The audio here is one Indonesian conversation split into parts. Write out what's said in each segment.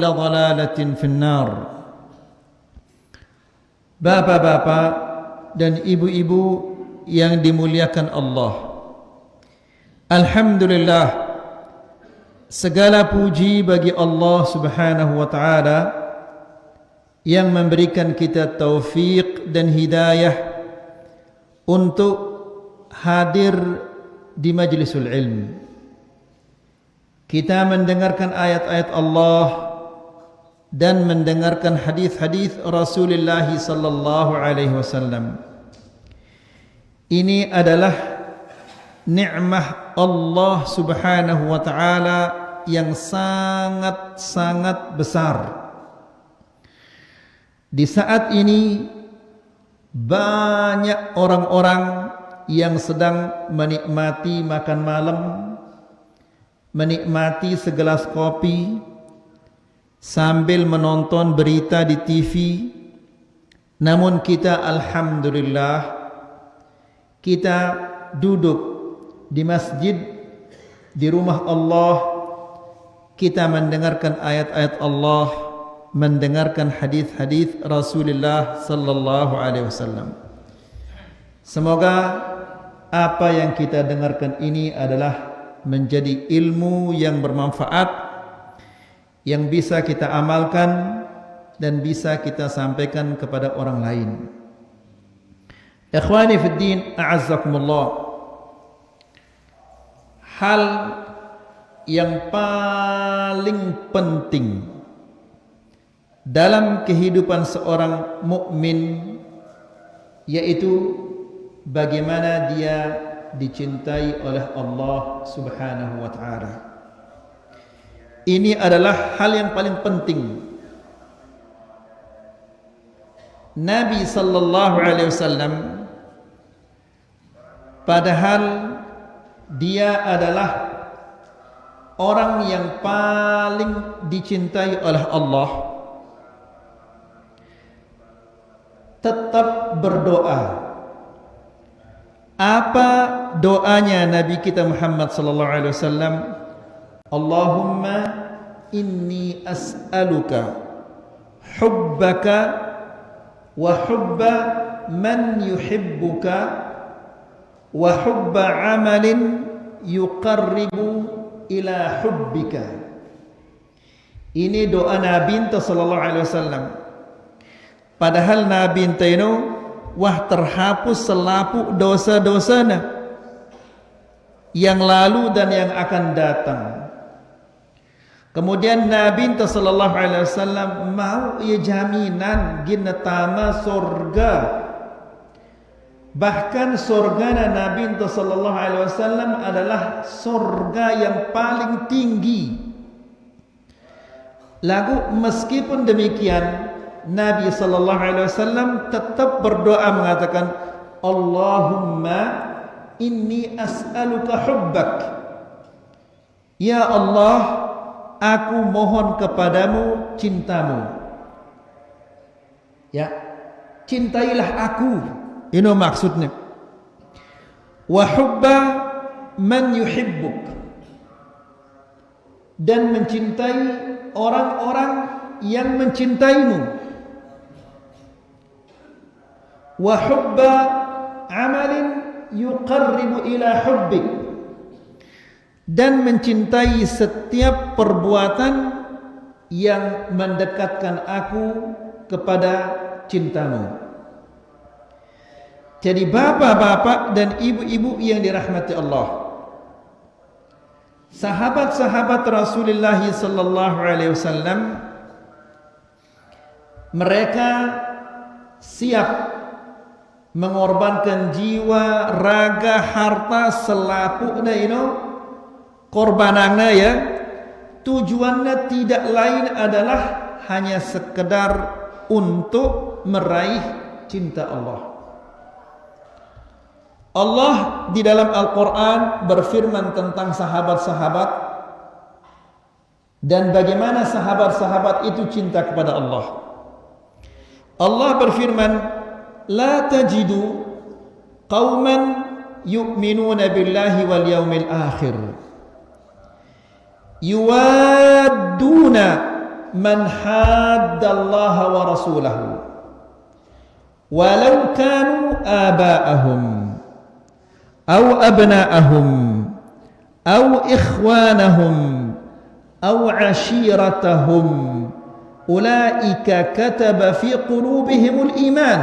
ضلالة في النار. Bapak-bapak dan ibu-ibu yang dimuliakan Allah, alhamdulillah, segala puji bagi Allah Subhanahu wa taala yang memberikan kita taufik dan hidayah untuk hadir di majlisul ilm. Kita mendengarkan ayat-ayat Allah dan mendengarkan hadis-hadis Rasulullah sallallahu alaihi wasallam. Ini adalah nikmah Allah Subhanahu wa taala yang sangat-sangat besar. Di saat ini banyak orang-orang yang sedang menikmati makan malam, menikmati segelas kopi sambil menonton berita di TV. Namun kita alhamdulillah, kita duduk di masjid, di rumah Allah, kita mendengarkan ayat-ayat Allah, mendengarkan hadis-hadis Rasulullah sallallahu alaihi wasallam. Semoga apa yang kita dengarkan ini adalah menjadi ilmu yang bermanfaat, yang bisa kita amalkan dan bisa kita sampaikan kepada orang lain. Ikhwani fid din, a'azzakumullah. Hal yang paling penting dalam kehidupan seorang mukmin yaitu bagaimana dia dicintai oleh Allah Subhanahu wa taala. Ini adalah hal yang paling penting. Nabi sallallahu alaihi wasallam, padahal dia adalah orang yang paling dicintai oleh Allah, tetap berdoa. Apa doanya Nabi kita Muhammad sallallahu alaihi wasallam? Allahumma inni as'aluka hubbaka wa hubba man yuhibbuka wa hubba amalin yuqarribu ila hubbika. Ini doa Nabi sallallahu alaihi wasallam. Padahal Nabi itu wah terhapus selapu dosa-dosana yang lalu dan yang akan datang. Kemudian Nabi sallallahu alaihi wasallam mau ia jaminan gina tama surga. Bahkan surga Nabi sallallahu alaihi wasallam adalah surga yang paling tinggi. Lalu meskipun demikian Nabi sallallahu alaihi wasallam tetap berdoa mengatakan, Allahumma inni as'aluka hubbak. Ya Allah, aku mohon kepadamu cintamu. Ya, cintailah aku. Ini maksudnya. Wa hubba man yuhibbuk. Dan mencintai orang-orang yang mencintaimu. Wa hubba amalin yuqarribu ila hubbik. Dan mencintai setiap perbuatan yang mendekatkan aku kepada cintamu. Jadi bapak-bapak dan ibu-ibu yang dirahmati Allah, sahabat-sahabat Rasulullah sallallahu alaihi wasallam, mereka siap mengorbankan jiwa, raga, harta, selapukna korbanannya ya. Tujuannya tidak lain adalah hanya sekedar untuk meraih cinta Allah. Allah di dalam Al-Quran berfirman tentang sahabat-sahabat dan bagaimana sahabat-sahabat itu cinta kepada Allah. Allah berfirman, La tajidu qawman yu'minuna billahi wal yawmil akhir yuwadduna man haddallaha wa rasulahu walau kanu aba'ahum aw abna'ahum aw ikhwanahum aw ashiratahum ulaika kataba fi qulubihimul iman.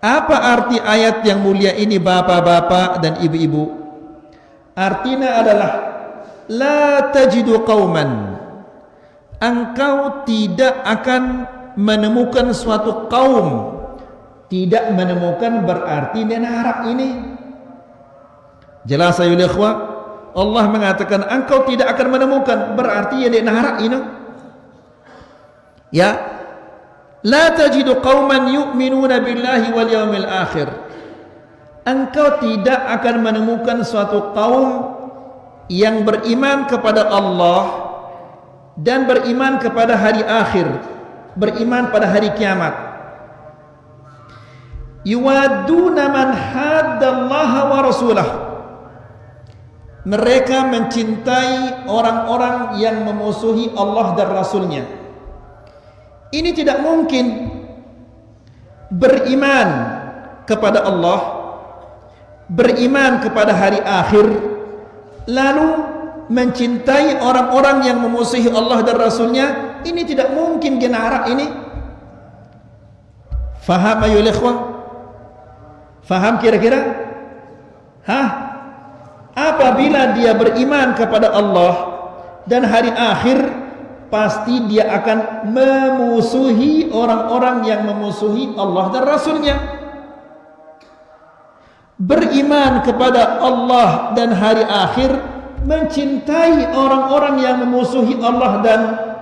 Apa arti ayat yang mulia ini bapak-bapak dan ibu-ibu? Artinya adalah la tajidu qauman, engkau tidak akan menemukan suatu kaum. Tidak menemukan berarti dia harap ini. Jelas ayol ikhwah, Allah mengatakan engkau tidak akan menemukan berarti dia harap ini. Ya, la tajidu qauman yu'minuna billahi wal yawmil akhir. Engkau tidak akan menemukan suatu kaum yang beriman kepada Allah dan beriman kepada hari akhir, beriman pada hari kiamat. Yuwadduna man haddallaha wa rasulah. Mereka mencintai orang-orang yang memusuhi Allah dan Rasulnya. Ini tidak mungkin beriman kepada Allah, beriman kepada hari akhir, lalu mencintai orang-orang yang memusuhi Allah dan Rasulnya. Ini tidak mungkin genara ini. Faham ayol ikhwah? Faham kira-kira? Hah? Apabila dia beriman kepada Allah dan hari akhir, pasti dia akan memusuhi orang-orang yang memusuhi Allah dan Rasulnya. Beriman kepada Allah dan hari akhir, mencintai orang-orang yang memusuhi Allah dan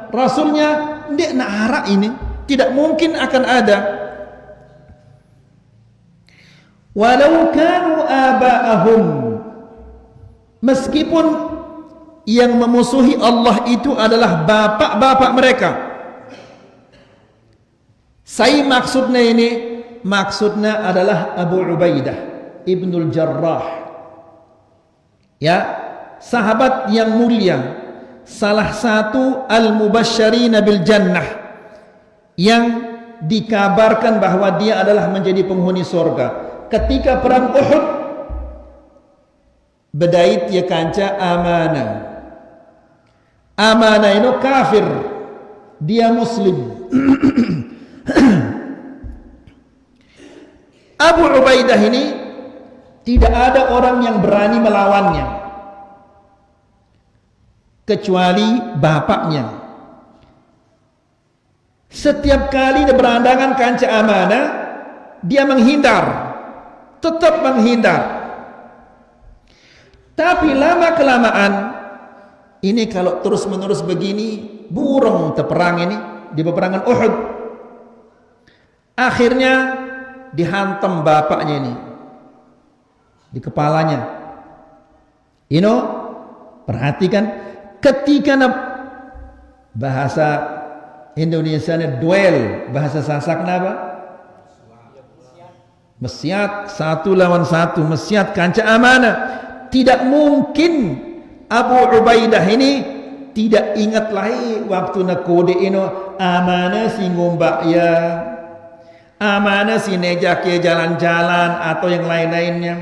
Rasulnya, tidak nara ini, tidak mungkin akan ada. Walau kanu aba'ahum, meskipun yang memusuhi Allah itu adalah bapak-bapak mereka. Saya maksudnya ini, maksudnya adalah Abu Ubaidah Ibnul Jarrah, ya, sahabat yang mulia, salah satu al-mubasysyirina bil jannah, yang dikabarkan bahwa dia adalah menjadi penghuni surga. Ketika perang Uhud, bedait ya kanca amanah. Amanah itu kafir, dia muslim. Abu Ubaidah ini tidak ada orang yang berani melawannya kecuali bapaknya. Setiap kali dia berandangan kanca amanah, dia menghindar, tetap menghindar. Tapi lama kelamaan, ini kalau terus menerus begini, burung terperang ini di peperangan Uhud. Akhirnya dihantam bapaknya ini di kepalanya. Perhatikan, ketika bahasa Indonesia duel, bahasa Sasak apa? Mesiat, satu lawan satu, mesiat kanca amanah. Tidak mungkin Abu Ubaidah ini tidak ingat lagi waktu nak kode ino amanah si ngombak ya, amanah si nejak ya jalan-jalan atau yang lain-lainnya.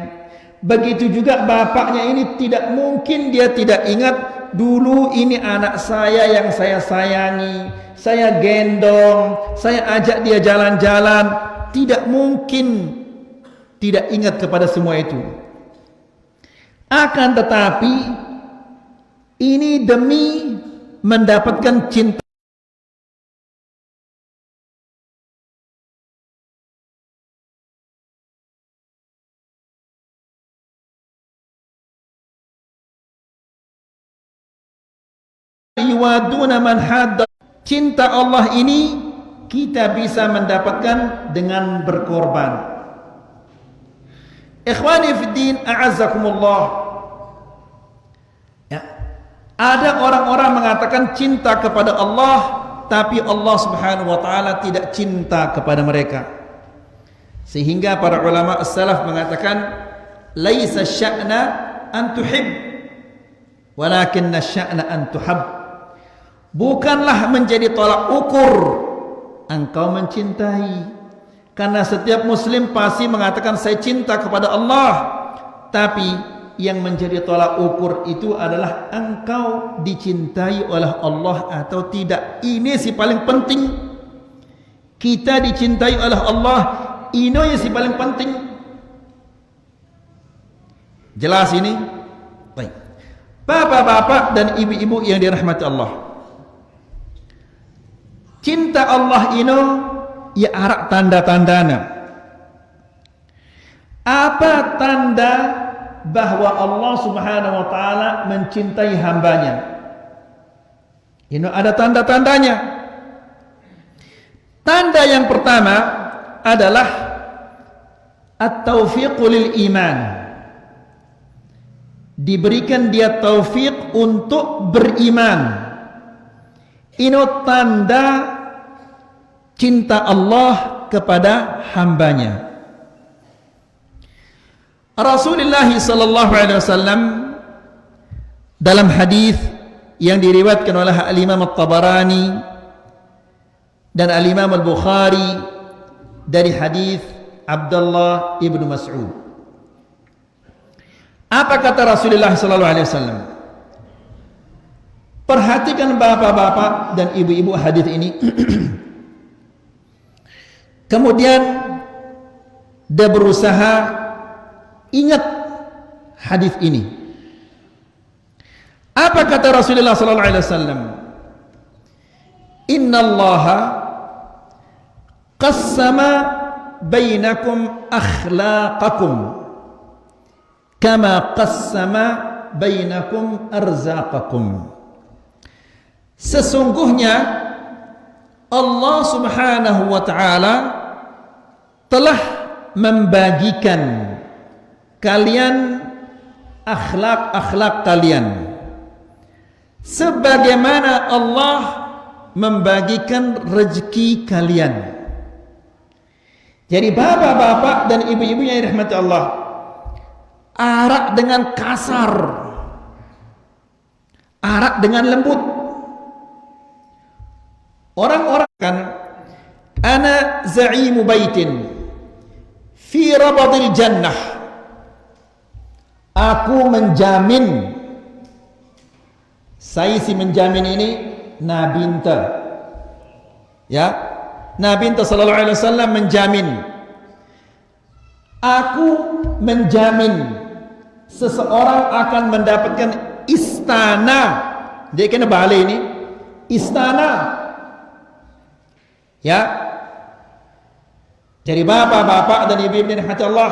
Begitu juga bapaknya ini tidak mungkin dia tidak ingat dulu ini anak saya yang saya sayangi, saya gendong, saya ajak dia jalan-jalan. Tidak mungkin tidak ingat kepada semua itu. Akan tetapi ini demi mendapatkan cinta yuwaduna man hadda. Cinta Allah ini kita bisa mendapatkan dengan berkorban. Ikhwani fiddin, a'azzakumullah. Ya. Ada orang-orang mengatakan cinta kepada Allah, tapi Allah Subhanahu wa taala tidak cinta kepada mereka. Sehingga para ulama as-salaf mengatakan, laisa sya'na an tuhib, walakinna sya'na an tuhab. bukanlah menjadi tolak ukur engkau mencintai. Karena setiap muslim pasti mengatakan saya cinta kepada Allah, tapi yang menjadi tolak ukur itu adalah engkau dicintai oleh Allah atau tidak. Ini si paling penting. Kita dicintai oleh Allah, ini yang si paling penting. Jelas ini? Baik. Bapak-bapak dan ibu-ibu yang dirahmati Allah, cinta Allah ini ya arak tanda-tandana. Apa tanda bahwa Allah Subhanahu wa taala mencintai hambanya? Ini ada tanda-tandanya. Tanda yang pertama adalah at-taufiq lil iman. Diberikan dia taufik untuk beriman. Ini tanda cinta Allah kepada hambanya. Rasulullah sallallahu alaihi wasallam dalam hadis yang diriwayatkan oleh Al-Imam At-Tabarani dan Al-Imam Al-Bukhari dari hadis Abdullah ibnu Mas'ud. Apa kata Rasulullah sallallahu alaihi wasallam? Perhatikan bapak-bapak dan ibu-ibu hadis ini. Kemudian dia berusaha ingat hadis ini. Apa kata Rasulullah sallallahu alaihi wasallam? Innallaha qassama bainakum akhlaqakum kama qassama bainakum arzaqakum. Sesungguhnya Allah Subhanahu wa taala telah membagikan kalian akhlak-akhlak kalian sebagaimana Allah membagikan rezeki kalian. Jadi bapak-bapak dan ibu-ibu yang dirahmati Allah, arak dengan kasar, arak dengan lembut. Orang-orang kan ana za'imu baitin fi rabadil jannah. Aku menjamin, saya si menjamin ini Nabinta, ya, Nabinta sallallahu alaihi wasallam menjamin, aku menjamin seseorang akan mendapatkan istana. Dia kena balik ini istana, ya. Jadi bapak-bapak dan ibu-ibu yang dirahmati Allah,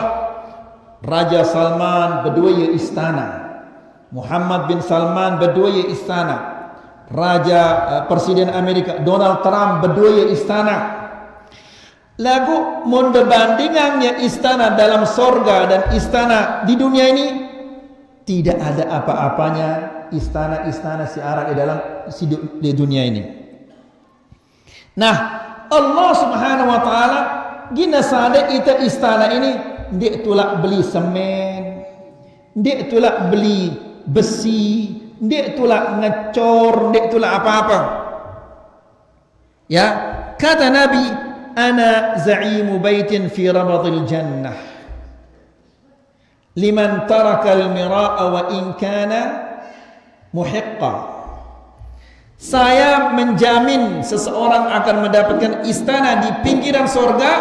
Raja Salman berdua ya istana, Muhammad bin Salman berdua ya istana, Presiden Amerika Donald Trump berdua ya istana. Lagu mendebandingannya istana dalam sorga dan istana di dunia ini, tidak ada apa-apanya istana-istana si Arab di dunia ini. Nah, Allah Subhanahu wa taala gina sada ita istana ini, dia tulak beli semen, dia tulak beli besi, dia tulak ngecor, dia tulak apa-apa. Ya, kata Nabi, ana za'imu baitin fi rabadil jannah liman taraka al-mira'a wa in kana muhiqqa. Saya menjamin seseorang akan mendapatkan istana di pinggiran surga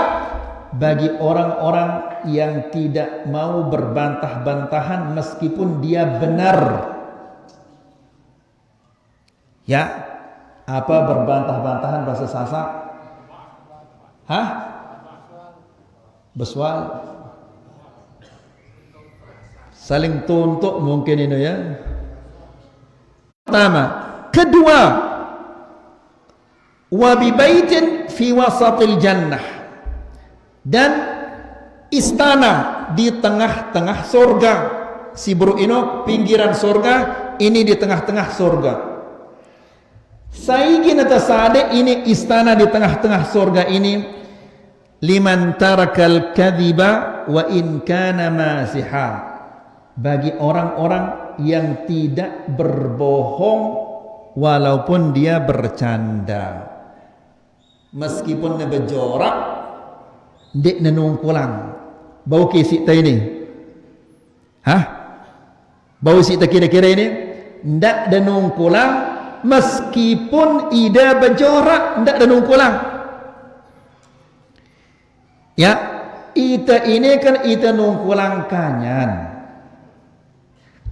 bagi orang-orang yang tidak mau berbantah-bantahan meskipun dia benar. Ya, apa berbantah-bantahan bahasa Sasak? Hah? Beswal. Saling tuntut mungkin ini ya. Pertama. Kedua, wa bi baitin fi wasatil jannah, dan istana di tengah-tengah surga. Si bro ini pinggiran surga, ini di tengah-tengah surga. Saiki nata sade ini istana di tengah-tengah surga ini, liman tarakal kadhiba wa in kana masiha, bagi orang-orang yang tidak berbohong walaupun dia bercanda. Meskipun dia berjorak, dek nenungkulang. Bau kisik ta ini? Hah? Bau kisik ta kira-kira ini? Ndak nenungkulang, meskipun ida berjorak, ndak nenungkulang. Ya, ita ini kan ita nungkulang kanyan.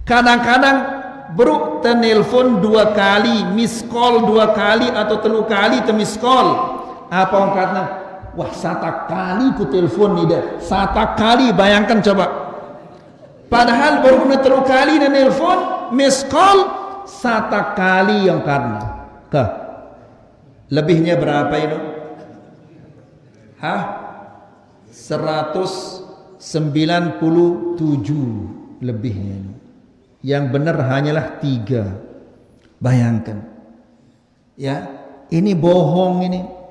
Kadang-kadang bro tenelpon 2 kali, miss call 2 kali atau 3 kali miss call. Apa orang kata? Wah, 1 kali ku telepon ni dah. 1 kali, bayangkan coba. Padahal baru 3 kali na nelpon, miss call 1 kali yang karena. Kah? Lebihnya berapa itu? Hah? 197 lebihnya. Yang benar hanyalah 3. Bayangkan. Ya, ini bohong ini.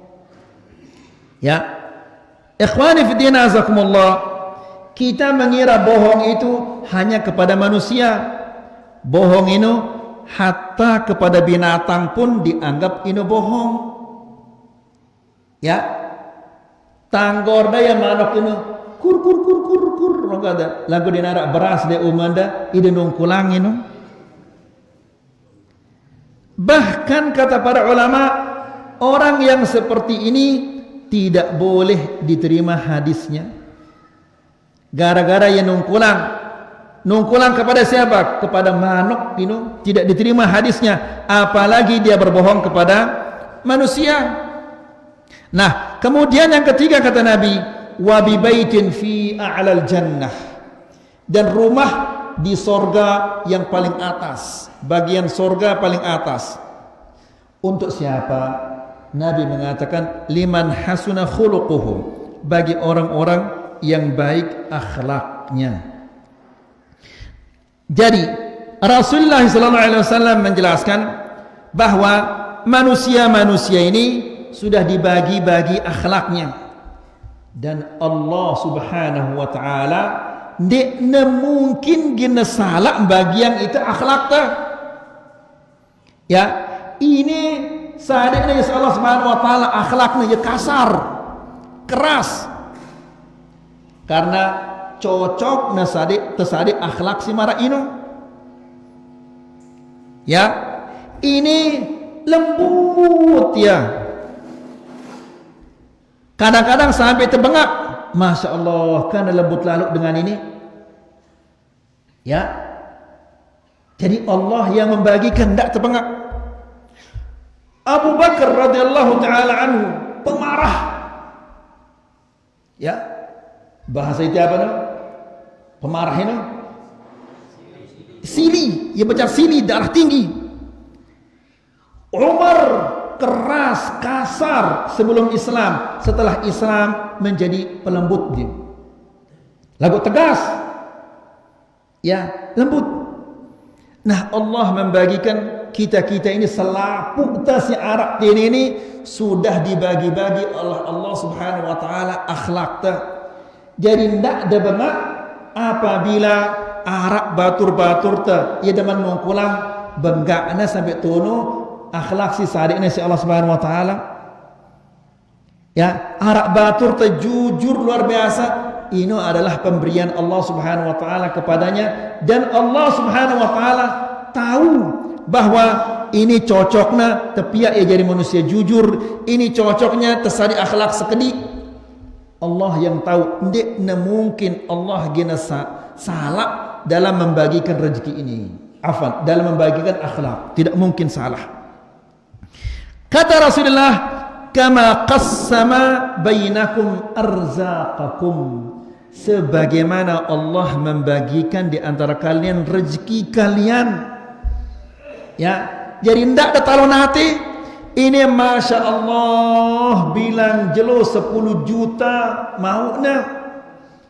Ya, ikhwani fi din azakumullah, kita mengira bohong itu hanya kepada manusia. Bohong itu hatta kepada binatang pun dianggap ini bohong. Ya, tanggor daya manok ini kur ada lagu dinarak beras de umanda ide nungkulang ini. Bahkan kata para ulama, orang yang seperti ini tidak boleh diterima hadisnya. Gara-gara yang nungkulang kepada siapa? Kepada manuk itu tidak diterima hadisnya, apalagi dia berbohong kepada manusia. Nah, kemudian yang ketiga kata Nabi, wa bi baitin fi a'lal jannah, dan rumah di sorga yang paling atas, bagian sorga paling atas. Untuk siapa? Nabi mengatakan liman hasuna khuluquhu, bagi orang-orang yang baik akhlaknya. Jadi Rasulullah SAW menjelaskan bahwa manusia-manusia ini sudah dibagi-bagi akhlaknya, dan Allah Subhanahu wa taala ndak mungkin gina salah bagian itu akhlaknya. Ya, ini sadeknya Allah Subhanahu wa taala akhlaknya kasar, keras. Karena cocok nasadek tersadek akhlak si mara ino. Ya, ini lembut ya. Kadang-kadang sampai terbengak. Masya Allah, kan lembut lalu dengan ini. Ya. Jadi Allah yang membagikan, tidak terbengak. Abu Bakar radhiyallahu taala anhu pemarah. Ya. Bahasa itu apa no? Pemarah ini. Sili, ia baca sili, darah tinggi. Umar keras, kasar sebelum Islam. Setelah Islam menjadi pelembut dia. Lagu tegas. Ya, lembut. Nah, Allah membagikan kita-kita ini selaput si Arab ini sudah dibagi-bagi oleh Allah Subhanahu wa taala akhlaknya. Jadi tidak ada benar apabila Arab batur-batur ia deman mengkulang benggakna sampai tunu akhlak si sadiknya si Allah Subhanahu wa taala. Ya, Arab batur jujur luar biasa. Ini adalah pemberian Allah Subhanahu wa taala kepadanya, dan Allah Subhanahu wa taala tahu bahwa ini cocoknya tepiak ia jadi manusia jujur, ini cocoknya tersadi akhlak sekedik. Allah yang tahu. Tidak mungkin Allah gina salah dalam membagikan rezeki ini. Afan, dalam membagikan akhlak tidak mungkin salah. Kata Rasulullah, kama qassama bainakum arzaqakum, sebagaimana Allah membagikan di antara kalian rezeki kalian. Ya, jadi ndak ada talon hati. Ini Masya Allah bilang jelo 10 juta mau na.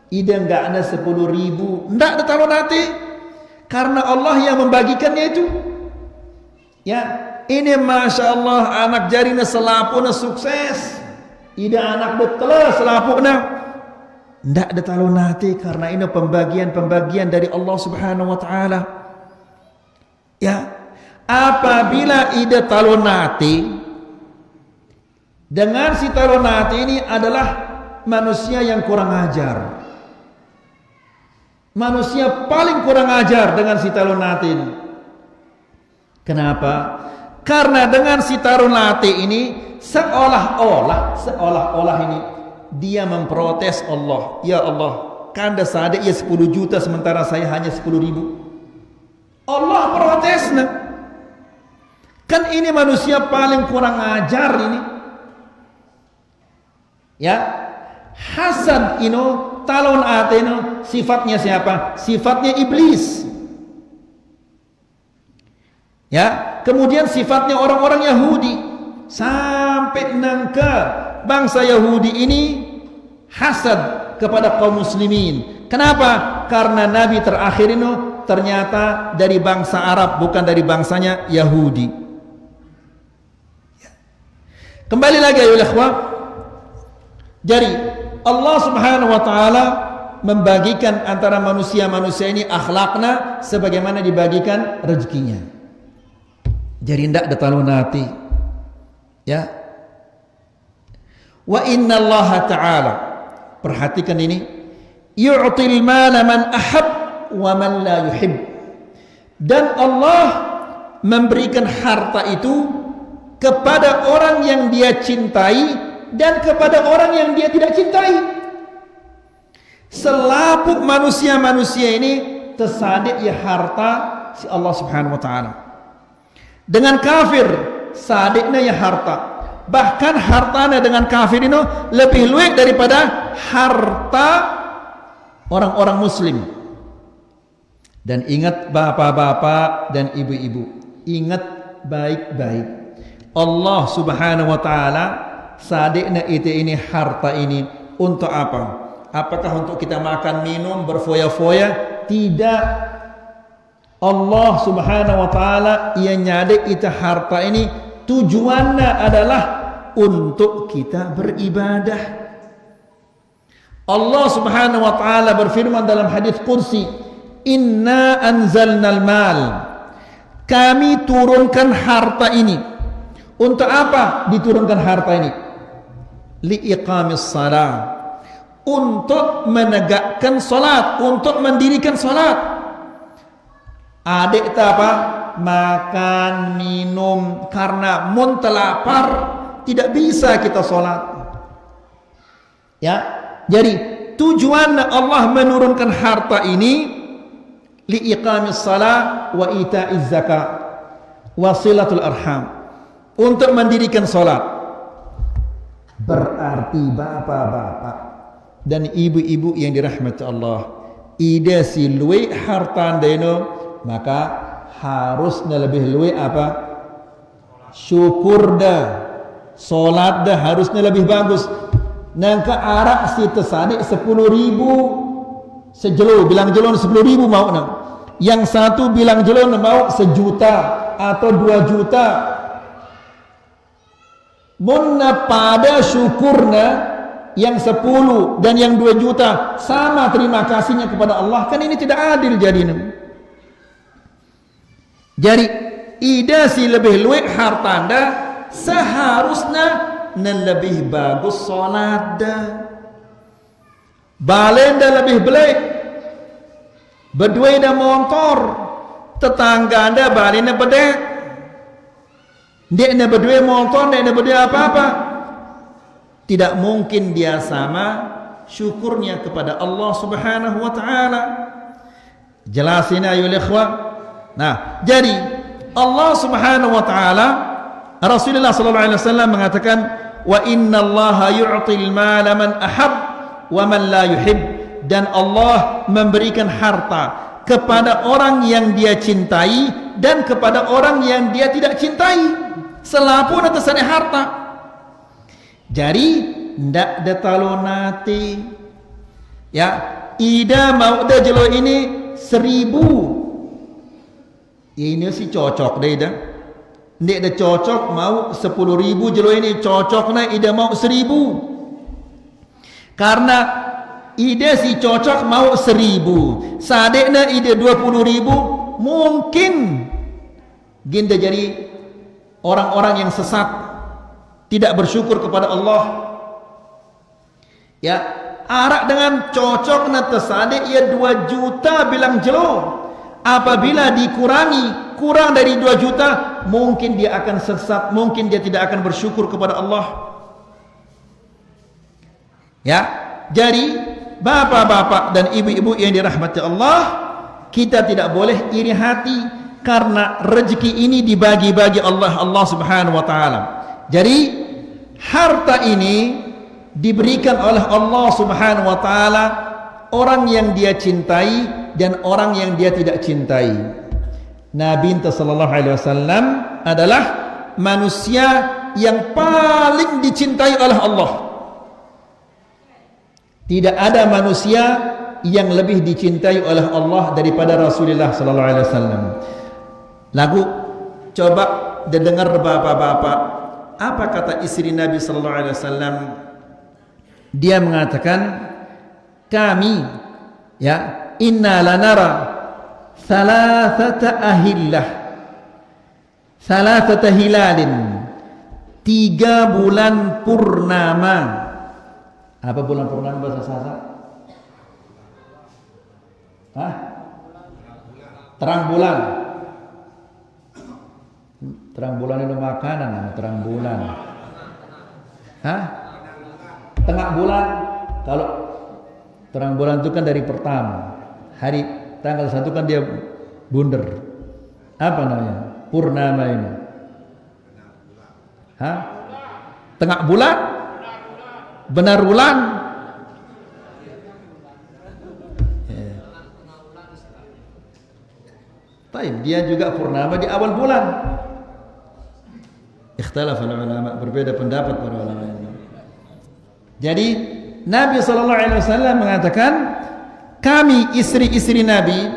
Ida enggak ada 10.000. Ndak ada talon hati. Karena Allah yang membagikannya itu. Ya, ini Masya Allah anak jarina selapuna sukses. Ida anak betela selapuna. Ndak ada talon hati karena ini pembagian-pembagian dari Allah Subhanahu wa taala. Ya. apabila ida talonati dengan si talonati ini adalah manusia yang kurang ajar, manusia paling kurang ajar dengan si talonati ini. Kenapa? Karena dengan si talonati ini seolah-olah ini dia memprotes Allah. Ya Allah, kanda sadek ya 10 juta sementara saya hanya 10.000. Allah protes nah. Kan ini manusia paling kurang ajar ini. Ya. Hasad ino, talon ateno, sifatnya siapa? Sifatnya iblis. Ya, kemudian sifatnya orang-orang Yahudi. Sampai nangka bangsa Yahudi ini hasad kepada kaum muslimin. Kenapa? Karena nabi terakhir ini ternyata dari bangsa Arab, bukan dari bangsanya Yahudi. Kembali lagi ya ikhwah. Jadi Allah Subhanahu wa taala membagikan antara manusia-manusia ini akhlaknya sebagaimana dibagikan rezekinya. Jadi ndak ada talonati. Ya. Wa inna Allah taala, perhatikan ini, yu'til mala man ahab wa man la yuhib. Dan Allah memberikan harta itu kepada orang yang dia cintai dan kepada orang yang dia tidak cintai. Selaput manusia-manusia ini tersadik ya harta si Allah Subhanahu wa taala. Dengan kafir sadiknya ya harta. Bahkan hartanya dengan kafir ini lebih luas daripada harta orang-orang muslim. Dan ingat bapak-bapak dan ibu-ibu, ingat baik-baik, Allah Subhanahu wa taala sadiknya itu ini harta ini untuk apa? Apakah untuk kita makan minum berfoya-foya? Tidak. Allah Subhanahu wa taala ia nyadik itu harta ini tujuannya adalah untuk kita beribadah. Allah Subhanahu wa taala berfirman dalam hadis qudsi, "Inna anzalnal mal." Kami turunkan harta ini. Untuk apa diturunkan harta ini? Liiqamis salat. Untuk menegakkan salat, untuk mendirikan salat. Adik apa? Makan, minum, karena muntah lapar tidak bisa kita salat. Ya. Jadi tujuan Allah menurunkan harta ini liiqamis salat wa ita'iz zakat wa silatul arham, untuk mendirikan salat. Berarti bapak-bapak dan ibu-ibu yang dirahmati Allah, ida si luwe harta deno, maka harusnya lebih luwe apa? Syukur dah, solat dah harusnya lebih bagus. Nangka arak si tersadik 10.000 sejelo, bilang jelon 10.000 mau nang. Yang satu bilang jelon mau 1 juta atau 2 juta. Munna pada syukurna yang 10 dan yang 2 juta sama terima kasihnya kepada Allah, kan ini tidak adil jadinya. Jadi ida si lebih luwek harta anda seharusnya lebih bagus solat dah, balen dah lebih belek, berdua dah motor, tetangga anda balen dah bedek, dia dah berdua motor, dia dah berdua apa-apa. Tidak mungkin dia sama syukurnya kepada Allah Subhanahu wa taala. Jelasin ayo ikhwah. Nah, jadi Allah Subhanahu wa taala, Rasulullah sallallahu alaihi wasallam mengatakan, wa innallaha yu'til mala man ahab wa man la yuhib. Dan Allah memberikan harta kepada orang yang dia cintai dan kepada orang yang dia tidak cintai. Selapun atas harta. Jadi ndak ada talonati. Ya, ida mau dah jelo ini 1.000. Ini sih cocok deh dah. Ndak ada cocok mau 10.000 jelo ini cocoknya ida mau 1.000. Karena ida si cocok mau 1.000, sadekna ida 20.000, mungkin ginda jadi orang-orang yang sesat, tidak bersyukur kepada Allah. Ya, arak dengan cocok na tersadik ia 2 juta bilang jelo. Apabila dikurangi kurang dari 2 juta, mungkin dia akan sesat, mungkin dia tidak akan bersyukur kepada Allah. Ya, jadi bapak-bapak dan ibu-ibu yang dirahmati Allah, kita tidak boleh iri hati karena rezeki ini dibagi-bagi Allah Subhanahu wa taala. Jadi harta ini diberikan oleh Allah Subhanahu wa taala orang yang dia cintai dan orang yang dia tidak cintai. Nabi sallallahu alaihi wasallam adalah manusia yang paling dicintai oleh Allah. Tidak ada manusia yang lebih dicintai oleh Allah daripada Rasulullah sallallahu alaihi wasallam. Lagu coba dengar bapak-bapak, apa kata istri Nabi sallallahu alaihi wasallam? Dia mengatakan, kami ya, inna lanara thalathata ahillah, thalathata hilalin, 3 bulan purnama. Apa bulan purnama bahasa Sasak? Hah? Terang bulan. Terang bulan itu makanan, terang bulan. Hah? Tengah bulan. Kalau terang bulan itu kan dari pertama, hari tanggal 1 kan dia bunder. Apa namanya? Purnama ini. Hah? Tengah bulan? Benar bulan? Baik, dia juga purnama di awal bulan. Ikhtilaf ulama, berbeda pendapat para ulama ini. Jadi Nabi sallallahu alaihi wasallam mengatakan, kami istri-istri Nabi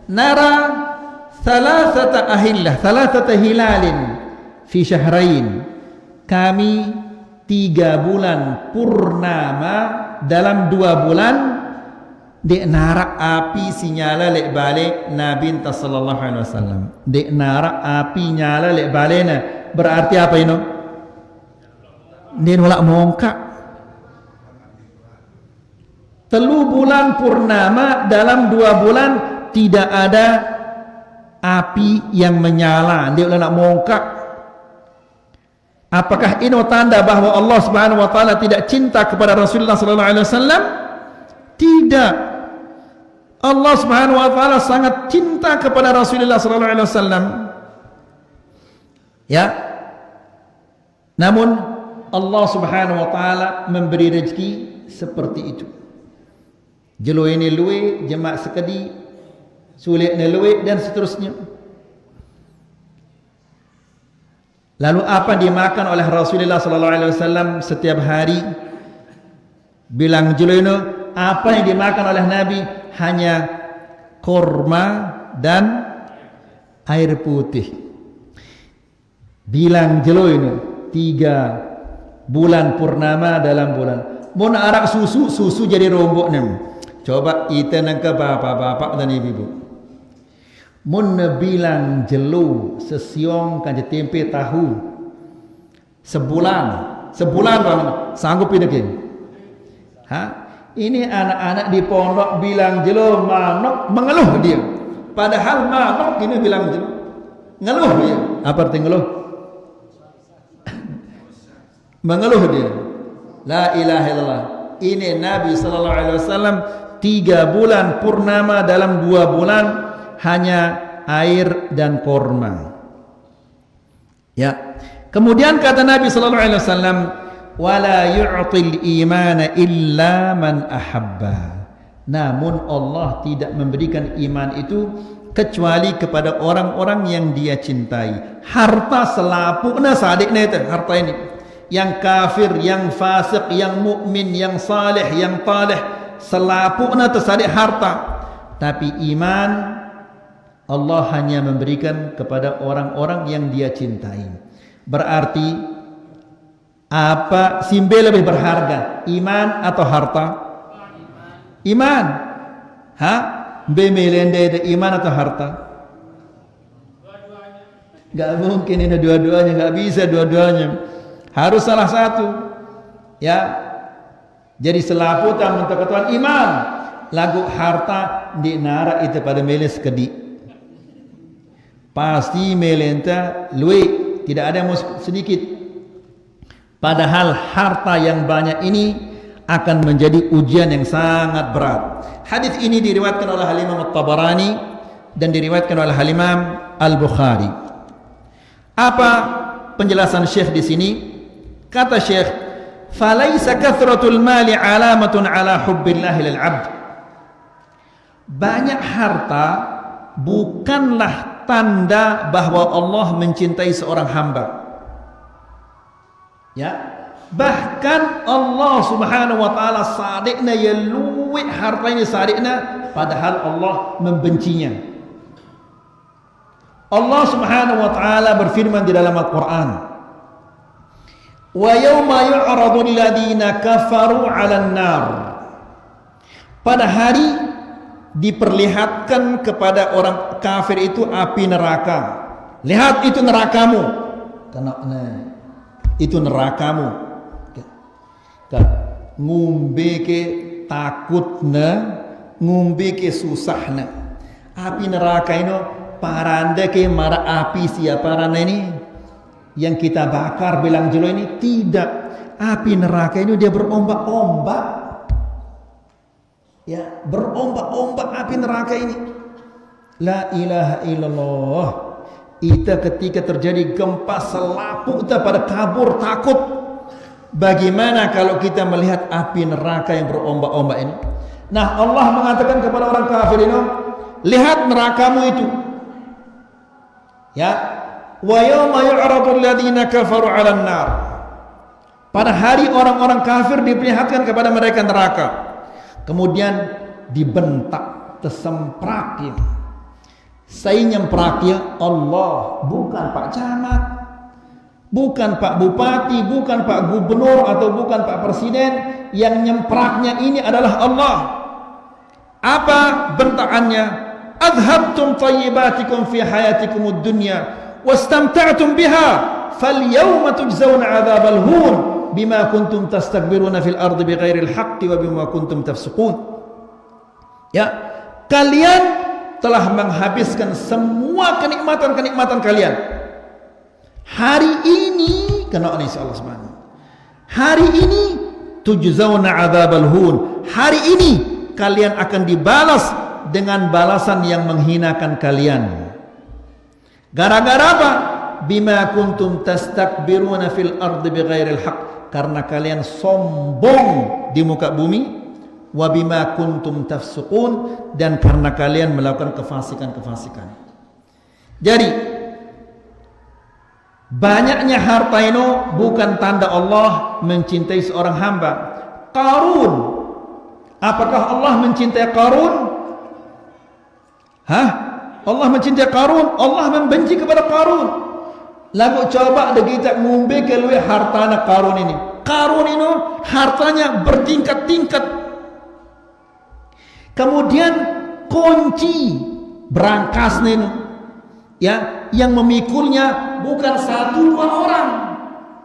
nara thalathata ahillah, thalathata hilalin fi syahrain. Kami 3 bulan purnama dalam 2 bulan. Dek nara api sinyala lek balik Nabi sallallahu alaihi wasallam. Dek nara api nyala lek balena. Berarti apa ini? Dia nolak mongkak. 3 bulan purnama dalam 2 bulan tidak ada api yang menyala. Dia nak mongkak. Apakah ini tanda bahawa Allah Subhanahu wa taala tidak cinta kepada Rasulullah sallallahu alaihi wasallam? Tidak. Allah Subhanahu wa taala sangat cinta kepada Rasulullah sallallahu alaihi wasallam. Ya. Namun Allah Subhanahu wa taala memberi rezeki seperti itu. Jelo ini luwe, jemaah sekedi, sulit ni luwe dan seterusnya. Lalu apa dimakan oleh Rasulullah sallallahu alaihi wasallam setiap hari? Bilang jelo ini, apa yang dimakan oleh Nabi? Hanya korma dan air putih. Bilang jelo ini 3 bulan purnama dalam bulan. Mun arak susu jadi rombok nem. Coba kita nangka bapak-bapak dan ibu-ibu. Mun bilang jelo sesiong kan tempe tahu sebulan bang sanggup ini. Ha? Ini anak-anak di pondok bilang jelo manok mengeluh dia. Padahal manok ini bilang jelo ngeluh dia. Apa arti ngeluh? Mengeluh dia. La ilaha illallah. Ini Nabi sallallahu alaihi wasallam 3 bulan purnama dalam 2 bulan hanya air dan korma. Ya. Kemudian kata Nabi sallallahu alaihi wasallam, wala yu'til imana illa man ahabba. Namun Allah tidak memberikan iman itu kecuali kepada orang-orang yang dia cintai. Harta selapukna sadikna itu harta ini. Yang kafir, yang fasik, yang mukmin, yang saleh, yang taleh, selapukna tersadik harta. Tapi iman Allah hanya memberikan kepada orang-orang yang dia cintai. Berarti apa simbol lebih berharga, iman atau harta? Iman. Ha? Bemelende iman atau harta? Enggak mungkin ini dua-duanya, enggak bisa dua-duanya. Harus salah satu. Ya. Jadi selaputan mentakatuan iman. Lagu harta di nara itu pada meles kedi. Pasti melenta lui, tidak ada yang sedikit. Padahal harta yang banyak ini akan menjadi ujian yang sangat berat. Hadis ini diriwayatkan oleh Imam At-Tabarani dan diriwayatkan oleh Imam Al-Bukhari. Apa penjelasan Syekh di sini? Kata Syekh, "Falaisa kathratul mali alamatun ala hubbillah lil 'abd." Banyak harta bukanlah tanda bahwa Allah mencintai seorang hamba. Ya, bahkan Allah Subhanahu wa taala sadikna yalui harta ini sadikna, padahal Allah membencinya. Allah Subhanahu wa taala berfirman di dalam Al-Qur'an, "Wa yawma yu'radu alladziina kafaru 'alan nar." Pada hari diperlihatkan kepada orang kafir itu api neraka. Lihat itu nerakamu. Karena itu nerakamu. Ngumbe ke takutna, ngumbe ke susahna. Api neraka ini paranda ke mara api siapa paranda ini yang kita bakar bilang jelo ini tidak. Api neraka ini dia berombak-ombak. Ya, berombak-ombak api neraka ini. La ilaha illallah. Ita ketika terjadi gempa selaput kita pada kabur takut. Bagaimana kalau kita melihat api neraka yang berombak-ombak ini? Nah, Allah mengatakan kepada orang kafir ini, lihat nerakamu itu. Ya, wa yawma yu'radu alladziina kafaru 'alan nar. Pada hari orang-orang kafir diperlihatkan kepada mereka neraka. Kemudian dibentak, tersempraki. Saya nyempraki Allah, bukan Pak Camat, bukan Pak Bupati, bukan Pak Gubernur atau bukan Pak Presiden. Yang nyempraknya ini adalah Allah. Apa bentakannya? Adhabtum tayyibatikum fi hayatikumud dunya wastamta'tum biha falyawma tujzauna 'adzabal hun bima kuntum tastakbiruna fil ardi bighairil haqqi wa bima kuntum tafsuqun. Ya, kalian telah menghabiskan semua kenikmatan-kenikmatan kalian. Hari ini kena oleh Allah Subhanahu. Hari ini tujzauna 'adzabal hun. Hari ini kalian akan dibalas dengan balasan yang menghinakan kalian. Gara-gara apa? Bima kuntum tastakbiruna fil ardi bighairil haqq. Karena kalian sombong di muka bumi, wa bima kuntum tafsuqun, dan karena kalian melakukan kefasikan-kefasikan. Jadi banyaknya harta itu bukan tanda Allah mencintai seorang hamba. Qarun, apakah Allah mencintai Qarun? Allah mencintai Qarun? Allah membenci kepada Qarun. Lagu coba deh kita ngumbe keluar hartanya Qarun ini. Qarun ini hartanya bertingkat-tingkat. Kemudian kunci berangkasnya ini, ya, yang memikulnya bukan satu dua orang.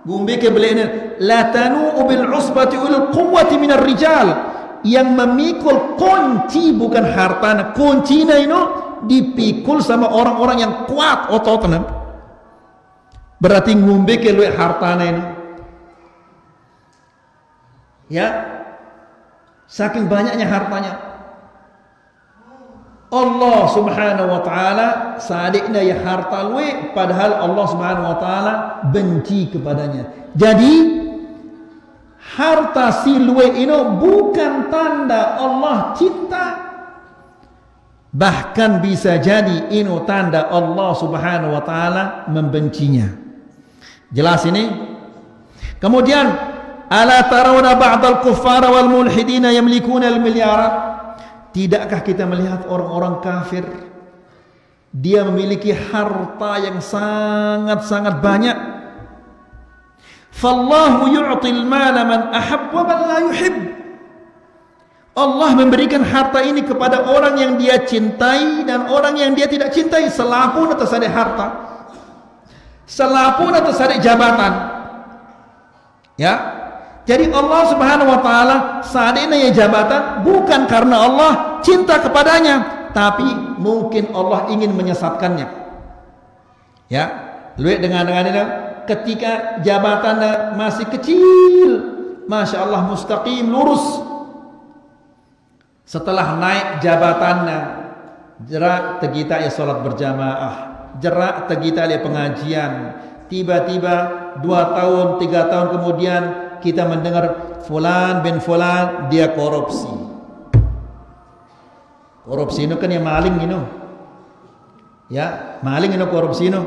Ngumbe ke beli ini, la tanu'u bil usbati ulul quwwati minar rijal. Yang memikul kunci bukan hartanya, kuncinya ini dipikul sama orang-orang yang kuat ototnya. Berarti ngumbe ke luar hartanya ini. Ya, saking banyaknya hartanya. Allah Subhanahu wa taala sadikna ya harta luwe, padahal Allah Subhanahu wa taala benci kepadanya. Jadi harta si luwe ini bukan tanda Allah cinta. Bahkan bisa jadi ini tanda Allah Subhanahu wa taala membencinya. Jelas ini? Kemudian, ala tarawna ba'dal kuffara wal mulhidina yamlikuna al milyarat? Tidakkah kita melihat orang-orang kafir dia memiliki harta yang sangat-sangat banyak? Fallahu yu'til mala man ahabba man la yuhib. Allah memberikan harta ini kepada orang yang dia cintai dan orang yang dia tidak cintai, selapun atas ada harta. selapun atau sari jabatan. Ya. Jadi Allah Subhanahu wa taala sadina ya jabatan bukan karena Allah cinta kepadanya, tapi mungkin Allah ingin menyesatkannya. Ya. Luwih dengan ini ketika jabatan masih kecil, Masya Allah mustaqim lurus. Setelah naik jabatannya, jerak tegita ya salat berjamaah, jerak tegita ya pengajian. Tiba-tiba 2 tahun 3 tahun kemudian kita mendengar fulan bin fulan dia korupsi. Korupsi itu kan yang maling itu. Ya, maling itu korupsi itu.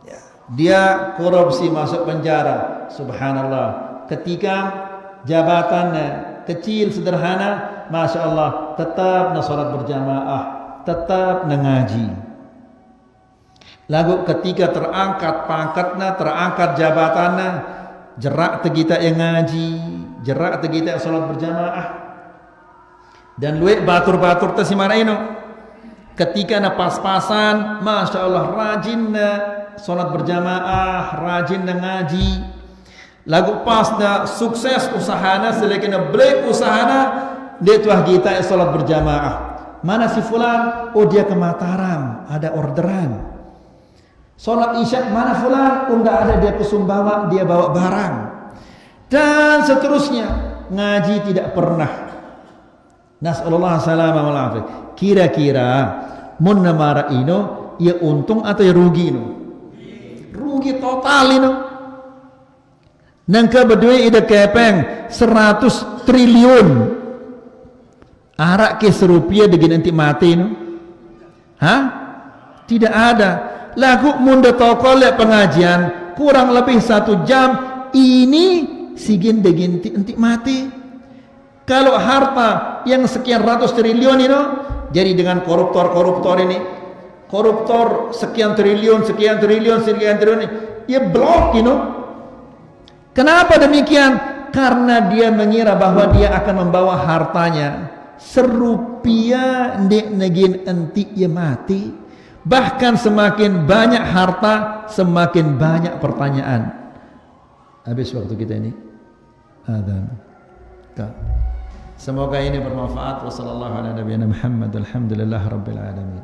Ya, dia korupsi masuk penjara. Subhanallah. Ketika jabatannya kecil sederhana, Masya Allah tetap na salat berjamaah, tetap na ngaji. Lagu ketika terangkat pangkatnya, terangkat jabatannya, jerak tegita yang ngaji, jerak tegita yang salat berjamaah. Dan luwih batur-batur teh si mana ino. Ketika na pas-pasan, Masya Allah rajin na salat berjamaah, rajin na ngaji. Lagu pas na sukses usahana, selekina break usahana, dia tuah kita salat berjamaah. Mana si fulan? Oh dia ke Mataram, ada orderan. Salat isya mana fulan? Oh enggak ada, dia ke Sumbawa, dia bawa barang. Dan seterusnya, ngaji tidak pernah. Nasallallahu salamah wal afiyah. Kira-kira mun namara ino ya untung atau ya rugi ino? Rugi total ino. Nangka berdua ida kepeng 100 triliun. Arak ke serupiah dengan nanti mati no? Hah? Tidak ada. Lagu munda toko lihat pengajian kurang lebih 1 jam. Ini sigin dengan nanti mati. Kalau harta yang sekian ratus triliun itu, jadi dengan koruptor ini, koruptor sekian triliun ini, ya blok you know. Kenapa demikian? Karena dia mengira bahwa dia akan membawa hartanya serupiah ndek negin enti ia mati. Bahkan semakin banyak harta, semakin banyak pertanyaan. Habis waktu kita ini. Adzan. Semoga ini bermanfaat. Wassalamualaikum warahmatullahi wabarakatuh. Alhamdulillah rabbil alamin.